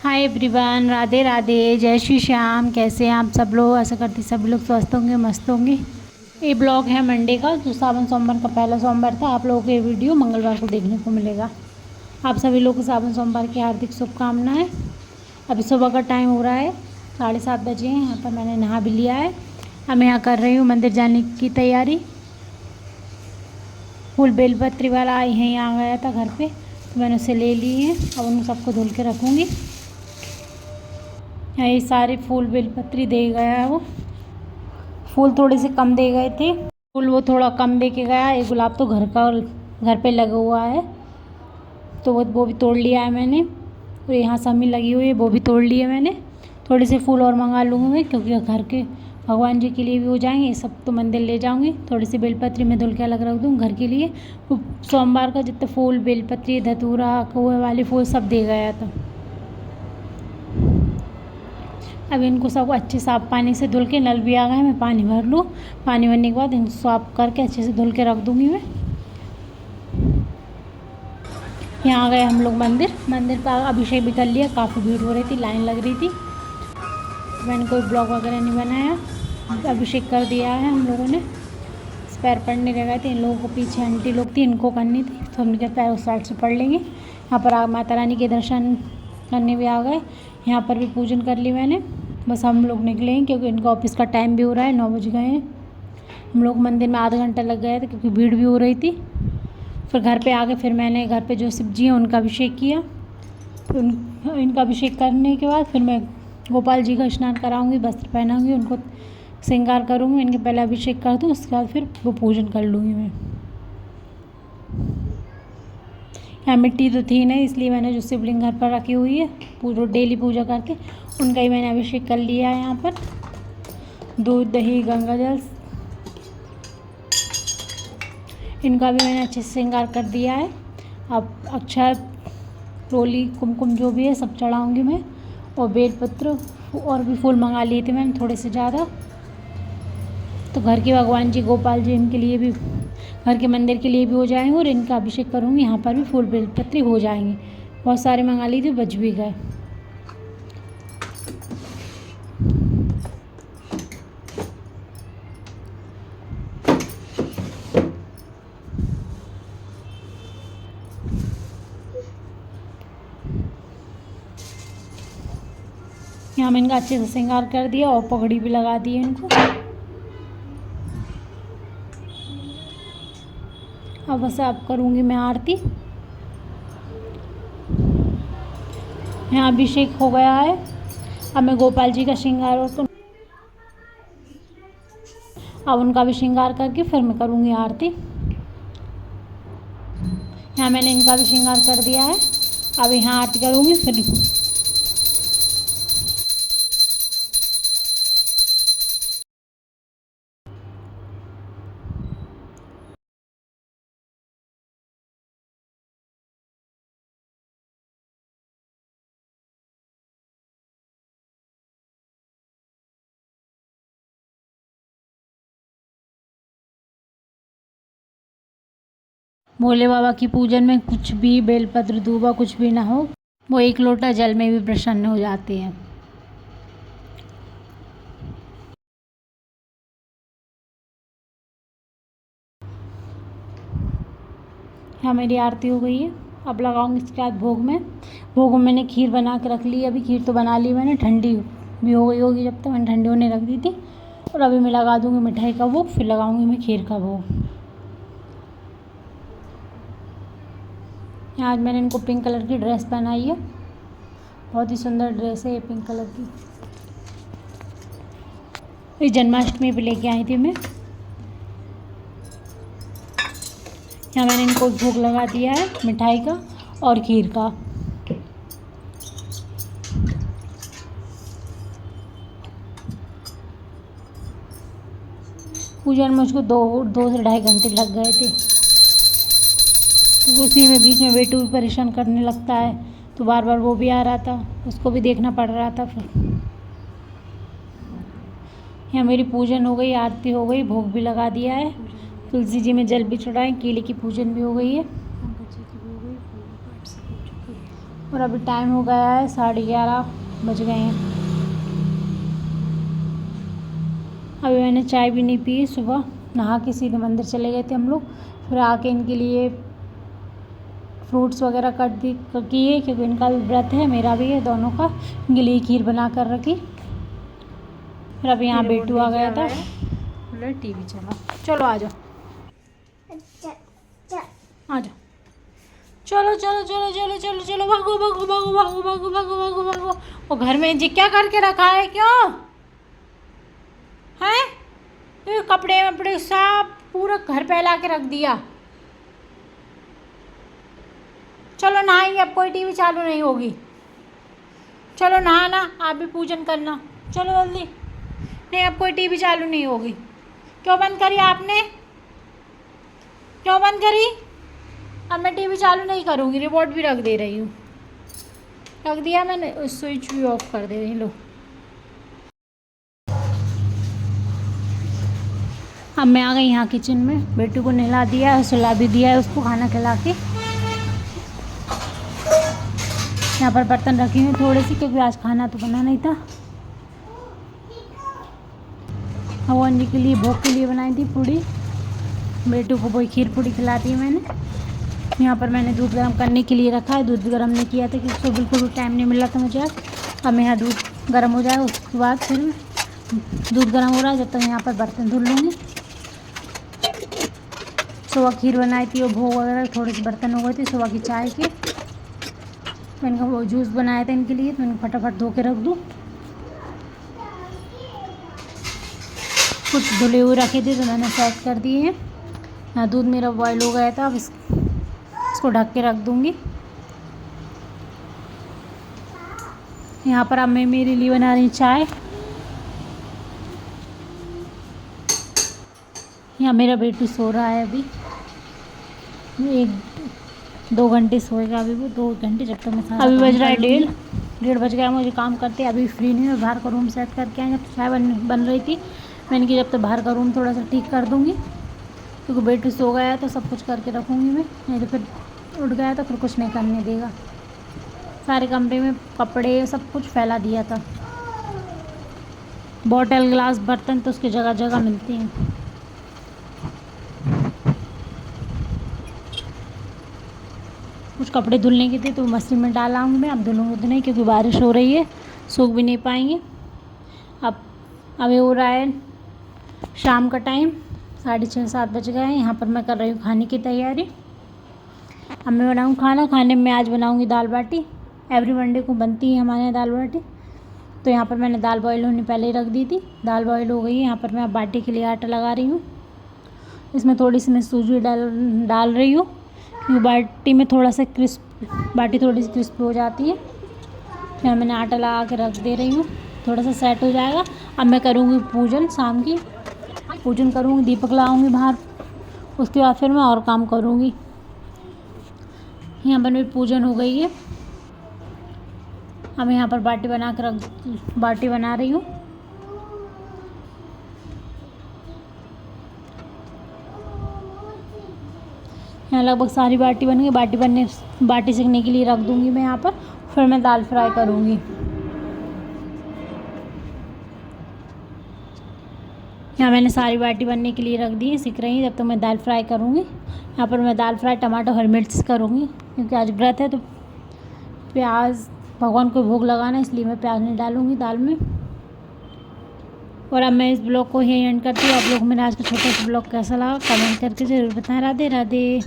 Hi everyone, Radhe Radhe, जय श्री श्याम। कैसे हैं आप सब लोग? आशा करती सब लोग स्वस्थ होंगे, मस्त होंगे। ये ब्लॉग है मंडे का, जो सावन सोमवार का पहला सोमवार था। आप लोगों को ये वीडियो मंगलवार को देखने को मिलेगा। आप सभी लोगों को सावन सोमवार की हार्दिक शुभकामनाएं। अभी सुबह का टाइम हो रहा है, 7:30 बजे हैं। यहाँ पर मैंने नहा भी लिया है। अब मैं यहाँ कर रही हूँ मंदिर जाने की तैयारी। फूल बेलपत्री वाला आई हैं, यहाँ गया था घर पे, तो मैंने उसे ले ली है। अब उन सबको धुल के रखूँगी। ये सारे फूल बेलपत्री दे गया है। वो फूल थोड़े से कम दे गए थे, फूल वो थोड़ा कम दे के गया। एक गुलाब तो घर पे लगा हुआ है, तो वो भी तोड़ लिया है मैंने। और यहाँ समी लगी हुई है, वो भी तोड़ लिए मैंने। थोड़े से फूल और मंगा लूँगी मैं, क्योंकि घर के भगवान जी के लिए भी हो जाएंगे। ये सब तो मंदिर ले जाऊँगी। थोड़ी सी बेलपत्री में धुल के अलग रख दूँ घर के लिए। वो सोमवार का जितने फूल बेलपत्री धतूरा कौए वाले फूल सब दे गया था। अब इनको सब अच्छे साफ पानी से धुल के, नल भी आ गए, मैं पानी भर लूँ। पानी भरने के बाद इनको साफ करके अच्छे से धुल के रख दूँगी मैं। यहाँ आ गए हम लोग मंदिर का अभिषेक भी कर लिया। काफ़ी भीड़ हो रही थी, लाइन लग रही थी, तो मैंने कोई ब्लॉग वगैरह नहीं बनाया। अभिषेक कर दिया है हम लोगों ने। पैर पढ़ने लग गए थे, इन लोगों को पीछे आंटी लोग थी, इनको करनी थी, तो हमने कहा पैर उस साइड से पढ़ लेंगे। यहाँ पर माता रानी के दर्शन करने भी आ गए। यहाँ पर भी पूजन कर ली मैंने। बस हम लोग निकले हैं, क्योंकि इनका ऑफिस का टाइम भी हो रहा है, 9 बज गए हैं। हम लोग मंदिर में आधा घंटा लग गया था, क्योंकि भीड़ भी हो रही थी। फिर घर पे आके फिर मैंने घर पे जो शिव जी हैं उनका अभिषेक किया। फिर इनका अभिषेक करने के बाद फिर मैं गोपाल जी का स्नान कराऊंगी, वस्त्र पहनाऊंगी, उनको श्रृंगार करूँगी। इनके पहले अभिषेक कर दूँ, उसके बाद फिर वो पूजन कर लूँगी मैं। यहाँ मिट्टी तो थी नहीं, इसलिए मैंने जो शिवलिंग घर पर रखी हुई है, पूरा डेली पूजा करके उनका ही मैंने अभिषेक कर लिया है। यहाँ पर दूध दही गंगा जल इनका भी मैंने अच्छे से श्रृंगार कर दिया है। अब अक्षत रोली कुमकुम जो भी है सब चढ़ाऊँगी मैं। और बेलपत्र और भी फूल मंगा लिए थे मैंने, थोड़े से ज़्यादा। तो घर के भगवान जी गोपाल जी, इनके लिए भी, घर के मंदिर के लिए भी हो जाएंगे, और इनका अभिषेक करूँगी। यहाँ पर भी फूल बेलपत्री हो जाएंगे। बहुत सारे मंगा ली थी, बच भी गए। यहाँ मैंने इनका अच्छे से श्रृंगार कर दिया और पगड़ी भी लगा दी है इनको। अब बस अब करूँगी मैं आरती। यहाँ अभिषेक हो गया है। अब मैं गोपाल जी का श्रृंगार और अब उनका भी श्रृंगार करके फिर मैं करूँगी आरती। यहाँ मैंने इनका भी श्रृंगार कर दिया है। अब यहाँ आरती करूँगी फिर। भोले बाबा की पूजन में कुछ भी बेलपत्र दूबा कुछ भी ना हो, वो एक लोटा जल में भी प्रसन्न हो जाते हैं। यहाँ मेरी आरती हो गई है। अब लगाऊंगी इसके बाद भोग में मैंने खीर बना के रख ली। अभी खीर तो बना ली मैंने, ठंडी भी हो गई होगी, जब तक मैंने ठंडी होने रख दी थी। और अभी मैं लगा दूंगी मिठाई का भोग, फिर लगाऊंगी मैं खीर का भोग। आज मैंने इनको पिंक कलर की ड्रेस पहनाई है, बहुत ही सुंदर ड्रेस है ये पिंक कलर की। इस जन्माष्टमी पे लेके आई थी मैं। यहाँ मैंने इनको भोग लगा दिया है मिठाई का और खीर का। पूजन में मुझको 2 से ढाई घंटे लग गए थे, तो उसी में बीच में बेटू भी परेशान करने लगता है, तो बार बार वो भी आ रहा था, उसको भी देखना पड़ रहा था। फिर यहाँ मेरी पूजन हो गई, आरती हो गई, भोग भी लगा दिया है। तुलसी जी में जल भी चढ़ाएं, केले की पूजन भी हो गई है। और अभी टाइम हो गया है 11:30 बज गए हैं। अभी मैंने चाय भी नहीं पी। सुबह नहा के सीधे मंदिर चले गए थे हम लोग। फिर आके इनके लिए फ्रूट्स वगैरह किए, क्योंकि इनका भी व्रत है, मेरा भी है, दोनों का। इनके लिए खीर बना कर रखी। फिर अभी यहाँ बेटू आ गया था, बोले टीवी चला। चलो आ जाओ, आ जाओ, चलो चलो चलो चलो चलो चलो, भागो भागो भागो भागो भागो भागो भागो भागो। वो घर में जी क्या करके रखा है, क्यों है? ये कपड़े वपड़े सब पूरा घर फैला के रख दिया। चलो नहाएंगे, अब कोई टीवी चालू नहीं होगी। चलो नहाना, आप भी पूजन करना, चलो जल्दी। नहीं, अब कोई टीवी चालू नहीं होगी। क्यों बंद करी आपने, क्यों बंद करी? अब मैं टीवी चालू नहीं करूँगी, रिमोट भी रख दे रही हूँ, रख दिया मैंने, स्विच भी ऑफ कर दे रही। लो अब मैं आ गई यहाँ किचन में। बेटू को नहला दिया है, सुला भी दिया है उसको खाना खिला के। यहाँ पर बर्तन रखी हुई थोड़े से, क्योंकि आज खाना तो बना नहीं था। भगवान जी के लिए भोग के लिए बनाई थी पूड़ी। बेटू को वही खीर पूड़ी खिलाती है मैंने। यहाँ पर मैंने दूध गर्म करने के लिए रखा है। दूध भी गर्म नहीं किया था, क्योंकि उसको बिल्कुल भी टाइम नहीं मिला था मुझे। अब मेरा दूध गर्म हो जाए, उसके बाद फिर दूध गर्म हो रहा है, जब तक यहाँ पर बर्तन धुल लूँगी। सुबह खीर बनाई थी, वो भोग वगैरह थोड़े से बर्तन हो गए थे सुबह की चाय के। मैंने वो जूस बनाया था इनके लिए, तो मैंने फटाफट धो के रख दूँ। कुछ धुले हुए रखे थे तो मैंने सेट कर दिए हैं। यहाँ दूध मेरा बॉयल हो गया था, अब इसको ढक के रख दूँगी। यहाँ पर अब मैं मेरे लिए बना रही चाय। यहाँ मेरा बेटू सो रहा है अभी, 1-2 घंटे सोएगा अभी वो, 2 घंटे जब तक मैं अभी बज रहा है 1:30 बज गया मुझे काम करते। अभी फ्री नहीं है, बाहर का रूम सेट करके आए। जब चाय बन रही थी, मैंने कि जब तक बाहर का रूम थोड़ा सा ठीक कर दूँगी, क्योंकि बेटू सो गया है तो सब कुछ करके रखूँगी मैं, नहीं तो फिर उठ गया तो फिर कुछ नहीं करने देगा। सारे कमरे में कपड़े सब कुछ फैला दिया था। बॉटल ग्लास बर्तन तो उसके जगह जगह मिलती हैं। कुछ कपड़े धुलने के थे तो मशीन में डाला हूँ मैं, अब धुलूँगी तो नहीं, क्योंकि बारिश हो रही है, सूख भी नहीं पाएंगे। अब अभी हो रहा है शाम का टाइम, 6:30-7 बज गए हैं। यहाँ पर मैं कर रही हूँ खाने की तैयारी। अब मैं बनाऊँ खाना। खाने में आज बनाऊँगी दाल बाटी। एवरी मंडे को बनती है हमारे यहाँ दाल बाटी। तो यहाँ पर मैंने दाल बॉयल होने पहले ही रख दी थी। दाल बॉयल हो गई है। यहाँ पर मैं अब बाटी के लिए आटा लगा रही हूँ। इसमें थोड़ी सी मैं सूजी डाल रही हूँ, क्योंकि बाटी में थोड़ा सा बाटी थोड़ी सी क्रिस्पी हो जाती है। फिर मैंने आटा लगा के रख दे रही हूँ, थोड़ा सा सेट हो जाएगा। अब मैं करूँगी पूजन, शाम की पूजन करूँगी, दीपक लगाऊँगी बाहर, उसके बाद फिर मैं और काम करूँगी। यहाँ पर मेरी पूजन हो गई है। अब मैं यहाँ पर बाटी बना रही हूँ। यहाँ लगभग सारी बाटी बन गई। बाटी सेकने के लिए रख दूँगी मैं यहाँ पर, फिर मैं दाल फ्राई करूँगी। यहाँ मैंने सारी बाटी बनने के लिए रख दी है, सिक रही है। जब तक मैं दाल फ्राई करूँगी, यहाँ पर मैं दाल फ्राई टमाटर हरी मिर्च करूँगी, क्योंकि आज व्रत है तो प्याज भगवान को भोग लगाना, इसलिए मैं प्याज नहीं डालूँगी दाल में। और अब मैं इस ब्लॉग को यहीं एंड करती हूँ। आप लोग मेरा आज का छोटा सा ब्लॉग कैसा लगा कमेंट करके ज़रूर बताएं। राधे राधे।